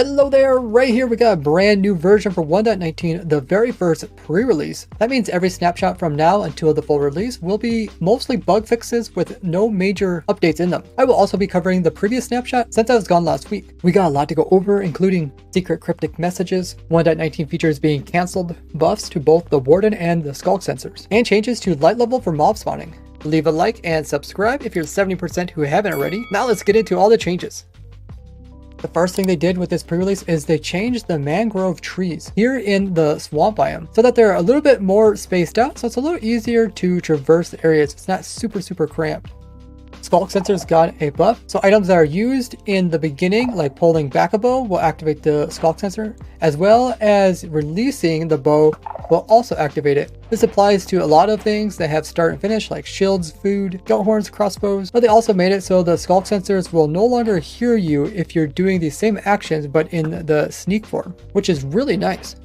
Hello there, right here we got a brand new version for 1.19, the very first pre-release. That means every snapshot from now until the full release will be mostly bug fixes with no major updates in them. I will also be covering the previous snapshot since I was gone last week. We got a lot to go over, including secret cryptic messages, 1.19 features being cancelled, buffs to both the Warden and the Skulk sensors, and changes to light level for mob spawning. Leave a like and subscribe if you're 70% who haven't already. Now let's get into all the changes. The first thing they did with this pre-release is they changed the mangrove trees here in the swamp biome so that they're a little bit more spaced out, so it's a little easier to traverse the areas. It's not super cramped. Skulk sensors got a buff, so items that are used in the beginning, like pulling back a bow, will activate the Skulk sensor, as well as releasing the bow will also activate it. This applies to a lot of things that have start and finish, like shields, food, goat horns, crossbows, but they also made it so the Skulk sensors will no longer hear you if you're doing the same actions but in the sneak form, which is really nice.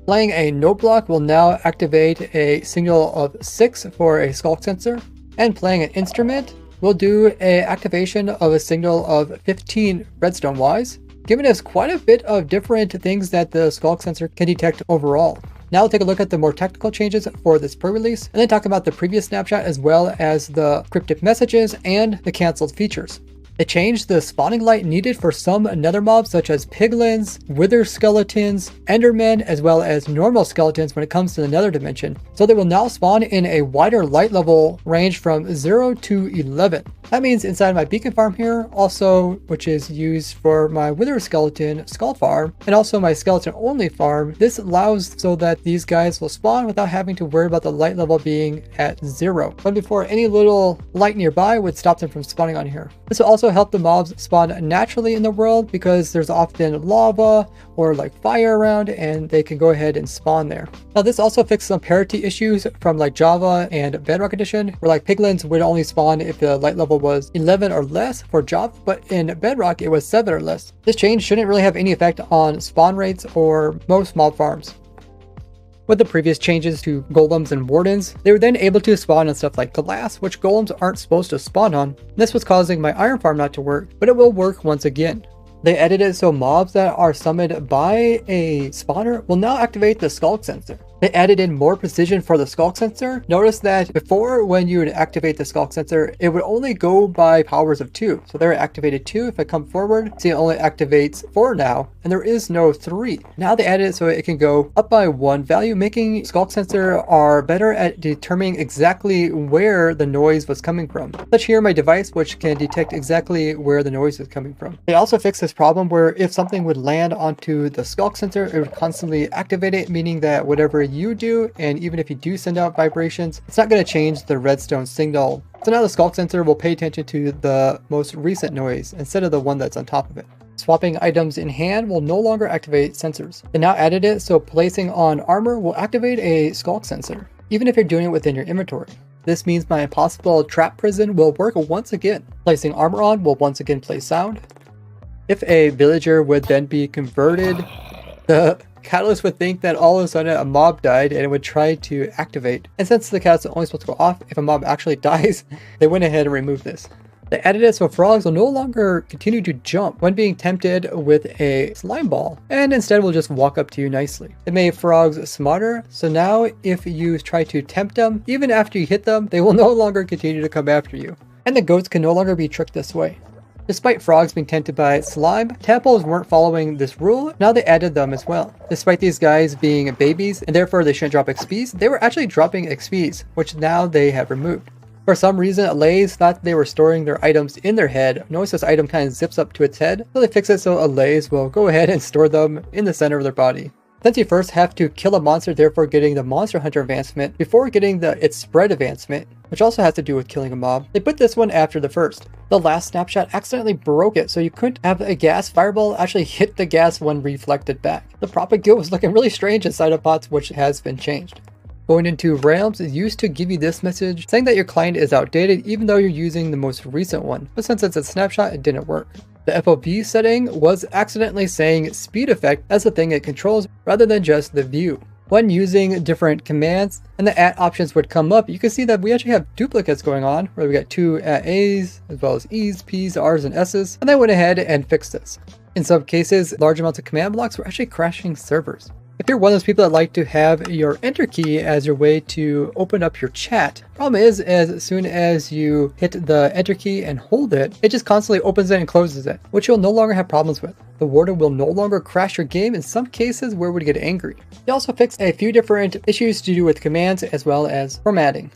Playing a note block will now activate a signal of 6 for a Skulk sensor, and playing an instrument will do an activation of a signal of 15 redstone wise, giving us quite a bit of different things that the Skulk sensor can detect overall. Now we'll take a look at the more technical changes for this pre-release, and then talk about the previous snapshot as well as the cryptic messages and the cancelled features. They changed the spawning light needed for some nether mobs such as piglins, wither skeletons, endermen, as well as normal skeletons when it comes to the nether dimension. So they will now spawn in a wider light level range from 0 to 11. That means inside my beacon farm here, also which is used for my wither skeleton skull farm, and also my skeleton only farm, this allows so that these guys will spawn without having to worry about the light level being at 0. But before any little light nearby would stop them from spawning on here. This will also help the mobs spawn naturally in the world because there's often lava or like fire around and they can go ahead and spawn there. Now this also fixed some parity issues from like Java and Bedrock Edition, where like piglins would only spawn if the light level was 11 or less for Java, but in Bedrock it was 7 or less. This change shouldn't really have any effect on spawn rates or most mob farms. With the previous changes to golems and wardens, they were then able to spawn on stuff like glass, which golems aren't supposed to spawn on. This was causing my iron farm not to work, but it will work once again. They edited so mobs that are summoned by a spawner will now activate the Skulk sensor. They added in more precision for the Skulk sensor. Notice that before, when you would activate the Skulk sensor, it would only go by powers of 2. So there it activated 2. If I come forward, see it only activates 4 now, and there is no 3. Now they added it so it can go up by 1 value, making Skulk sensor are better at determining exactly where the noise was coming from. Such here my device, which can detect exactly where the noise is coming from. They also fixed this problem where if something would land onto the Skulk sensor, it would constantly activate it, meaning that whatever you do, and even if you do send out vibrations, it's not going to change the redstone signal. So now the Skulk sensor will pay attention to the most recent noise instead of the one that's on top of it. Swapping items in hand will no longer activate sensors. They now added it so placing on armor will activate a Skulk sensor, even if you're doing it within your inventory. This means my impossible trap prison will work once again. Placing armor on will once again play sound. If a villager would then be converted, the catalyst would think that all of a sudden a mob died and it would try to activate. And since the catalyst is only supposed to go off if a mob actually dies, they went ahead and removed this. They added it so frogs will no longer continue to jump when being tempted with a slime ball, and instead will just walk up to you nicely. It made frogs smarter, so now if you try to tempt them, even after you hit them, they will no longer continue to come after you. And the goats can no longer be tricked this way. Despite frogs being tempted by slime, tadpoles weren't following this rule. Now they added them as well. Despite these guys being babies and therefore they shouldn't drop XPs, they were actually dropping XPs, which now they have removed. For some reason, Allays thought they were storing their items in their head. Notice this item kind of zips up to its head, so they fix it so Allays will go ahead and store them in the center of their body. Since you first have to kill a monster, therefore getting the Monster Hunter advancement before getting the Its Spread advancement, which also has to do with killing a mob, they put this one after the first. The last snapshot accidentally broke it, so you couldn't have a gas fireball actually hit the gas when reflected back. The propagate was looking really strange inside of pots, which has been changed. Going into Realms is used to give you this message saying that your client is outdated even though you're using the most recent one, but since it's a snapshot, it didn't work. The FOV setting was accidentally saying speed effect as the thing it controls rather than just the view. When using different commands and the at options would come up, you can see that we actually have duplicates going on where we got 2 at A's as well as E's, P's, R's, and S's, and they went ahead and fixed this. In some cases, large amounts of command blocks were actually crashing servers. If you're one of those people that like to have your enter key as your way to open up your chat, problem is as soon as you hit the enter key and hold it, it just constantly opens it and closes it, which you'll no longer have problems with. The warden will no longer crash your game in some cases where it would get angry. They also fixed a few different issues to do with commands as well as formatting.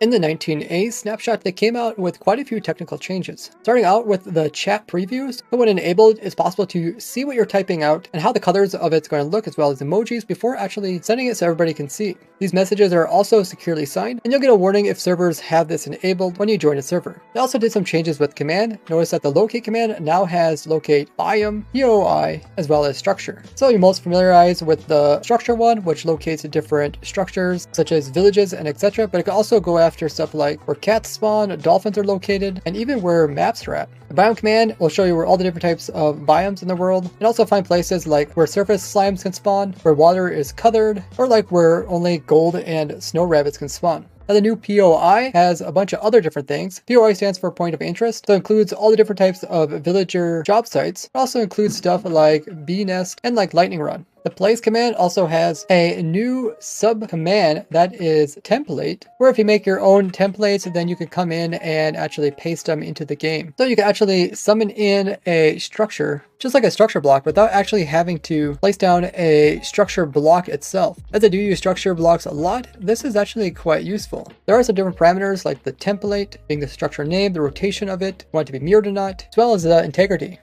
In the 19A snapshot, they came out with quite a few technical changes. Starting out with the chat previews, so when enabled, it's possible to see what you're typing out and how the colors of it's going to look as well as emojis before actually sending it so everybody can see. These messages are also securely signed, and you'll get a warning if servers have this enabled when you join a server. They also did some changes with command. Notice that the locate command now has locate biome, POI, as well as structure. So you're most familiarized with the structure one, which locates different structures such as villages and etc. But it can also go after stuff like where cats spawn, dolphins are located, and even where maps are at. The biome command will show you where all the different types of biomes in the world, and also find places like where surface slimes can spawn, where water is colored, or like where only gold and snow rabbits can spawn. Now the new POI has a bunch of other different things. POI stands for point of interest, so it includes all the different types of villager job sites. It also includes stuff like bee nest and like lightning run. The place command also has a new sub command that is template, where if you make your own templates, then you can come in and actually paste them into the game. So you can actually summon in a structure, just like a structure block, without actually having to place down a structure block itself. As I do use structure blocks a lot, this is actually quite useful. There are some different parameters like the template, being the structure name, the rotation of it, want it to be mirrored or not, as well as the integrity.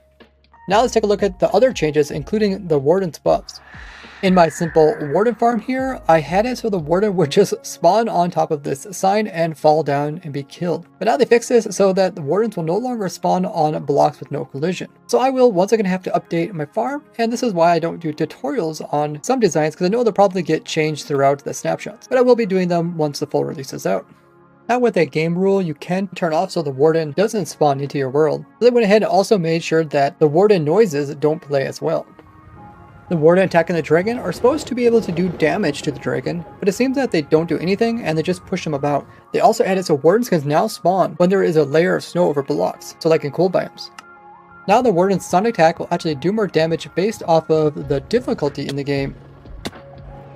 Now let's take a look at the other changes, including the warden's buffs. In my simple warden farm here, I had it so the warden would just spawn on top of this sign and fall down and be killed. But now they fixed this so that the wardens will no longer spawn on blocks with no collision. So I will once again have to update my farm, and this is why I don't do tutorials on some designs, because I know they'll probably get changed throughout the snapshots. But I will be doing them once the full release is out. Now with a game rule, you can turn off so the warden doesn't spawn into your world. So they went ahead and also made sure that the warden noises don't play as well. The warden attacking the dragon are supposed to be able to do damage to the dragon, but it seems that they don't do anything and they just push them about. They also added so wardens can now spawn when there is a layer of snow over blocks, so like in cold biomes. Now the warden's sonic attack will actually do more damage based off of the difficulty in the game.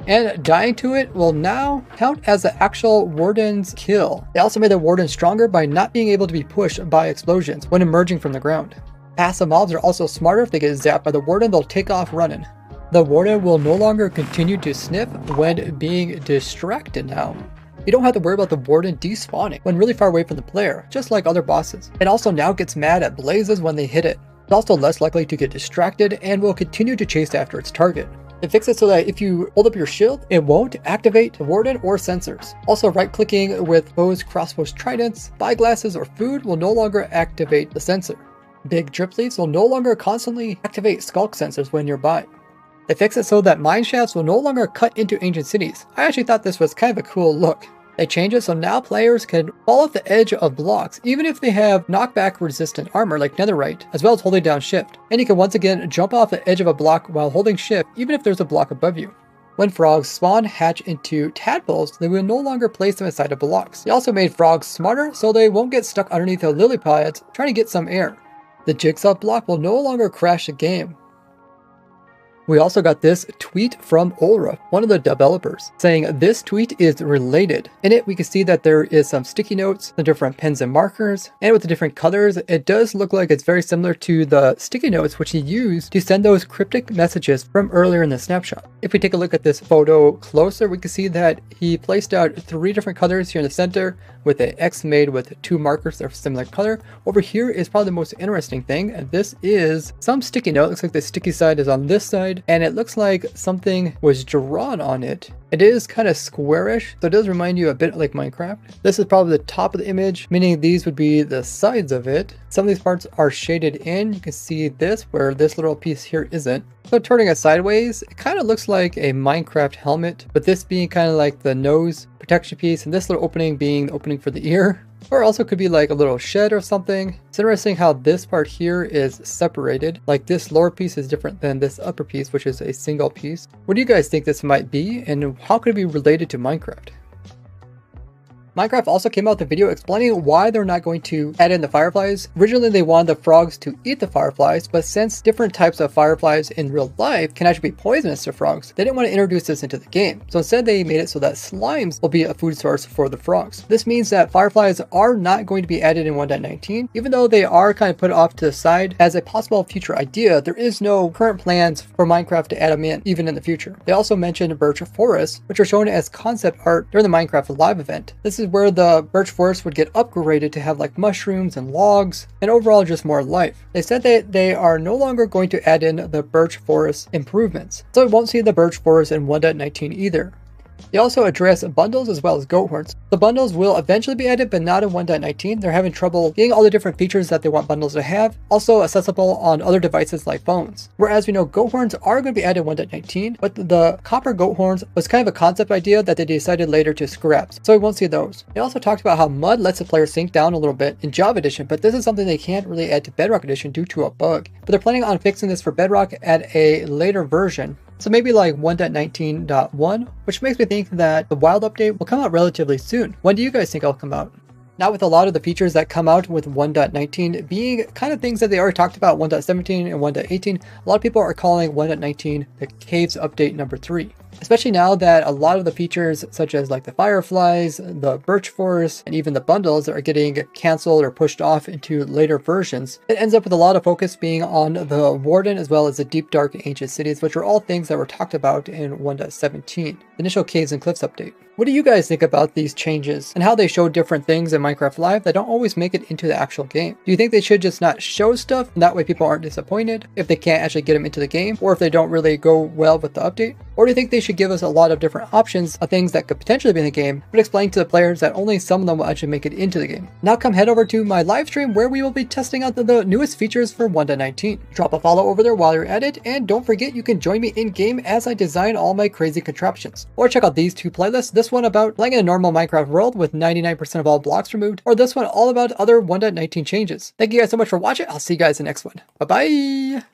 And dying to it will now count as the actual warden's kill. They also made the warden stronger by not being able to be pushed by explosions when emerging from the ground. Passive mobs are also smarter. If they get zapped by the warden, they'll take off running. The warden will no longer continue to sniff when being distracted now. You don't have to worry about the warden despawning when really far away from the player, just like other bosses. It also now gets mad at blazes when they hit it. It's also less likely to get distracted and will continue to chase after its target. It fixes it so that if you hold up your shield, it won't activate the warden or sensors. Also, right-clicking with bows, crossbows, tridents, spyglasses, or food will no longer activate the sensor. Big drip leaves will no longer constantly activate skulk sensors when nearby. They fix it so that mine shafts will no longer cut into ancient cities. I actually thought this was kind of a cool look. They change it so now players can fall off the edge of blocks even if they have knockback resistant armor like netherite, as well as holding down shift. And you can once again jump off the edge of a block while holding shift even if there's a block above you. When frogs spawn, hatch into tadpoles, they will no longer place them inside of blocks. They also made frogs smarter so they won't get stuck underneath the lily pads trying to get some air. The jigsaw block will no longer crash the game. We also got this tweet from Olra, one of the developers, saying this tweet is related. In it, we can see that there is some sticky notes, the different pens and markers, and with the different colors, it does look like it's very similar to the sticky notes which he used to send those cryptic messages from earlier in the snapshot. If we take a look at this photo closer, we can see that he placed out 3 different colors here in the center with an X made with 2 markers that are similar color. Over here is probably the most interesting thing, and this is some sticky note. It looks like the sticky side is on this side, and it looks like something was drawn on it. It is kind of squarish, so it does remind you a bit like Minecraft. This is probably the top of the image, meaning these would be the sides of it. Some of these parts are shaded in. You can see this where this little piece here isn't. So turning it sideways, it kind of looks like a Minecraft helmet, but this being kind of like the nose protection piece and this little opening being the opening for the ear. Or also could be like a little shed or something. It's interesting how this part here is separated. Like this lower piece is different than this upper piece, which is a single piece. What do you guys think this might be, and how could it be related to Minecraft? Minecraft also came out with a video explaining why they're not going to add in the fireflies. Originally, they wanted the frogs to eat the fireflies, but since different types of fireflies in real life can actually be poisonous to frogs, they didn't want to introduce this into the game. So instead, they made it so that slimes will be a food source for the frogs. This means that fireflies are not going to be added in 1.19, even though they are kind of put off to the side as a possible future idea. There is no current plans for Minecraft to add them in, even in the future. They also mentioned birch forests, which are shown as concept art during the Minecraft Live event. This is where the birch forest would get upgraded to have like mushrooms and logs and overall just more life. They said that they are no longer going to add in the birch forest improvements, so we won't see the birch forest in 1.19 either. They also address bundles as well as goat horns. The bundles will eventually be added, but not in 1.19. They're having trouble getting all the different features that they want bundles to have, also accessible on other devices like phones. Whereas we know goat horns are going to be added in 1.19, but the copper goat horns was kind of a concept idea that they decided later to scrap, so we won't see those. They also talked about how mud lets the player sink down a little bit in Java Edition, but this is something they can't really add to Bedrock Edition due to a bug. But they're planning on fixing this for Bedrock at a later version. So maybe like 1.19.1, which makes me think that the wild update will come out relatively soon. When do you guys think it'll come out? Now, with a lot of the features that come out with 1.19 being kind of things that they already talked about 1.17 and 1.18, a lot of people are calling 1.19 the Caves update number 3. Especially now that a lot of the features such as like the fireflies, the birch forest, and even the bundles are getting canceled or pushed off into later versions, it ends up with a lot of focus being on the Warden as well as the Deep Dark Ancient Cities, which are all things that were talked about in 1.17, the initial Caves and Cliffs update. What do you guys think about these changes and how they show different things in Minecraft Live that don't always make it into the actual game? Do you think they should just not show stuff and that way people aren't disappointed if they can't actually get them into the game, or if they don't really go well with the update? Or do you think they should give us a lot of different options of things that could potentially be in the game, but explain to the players that only some of them will actually make it into the game? Now come head over to my live stream where we will be testing out the newest features for 1.19. Drop a follow over there while you're at it, and don't forget you can join me in game as I design all my crazy contraptions. Or check out these two playlists, this one about playing in a normal Minecraft world with 99% of all blocks removed, or this one all about other 1.19 changes. Thank you guys so much for watching. I'll see you guys in the next one. Bye bye!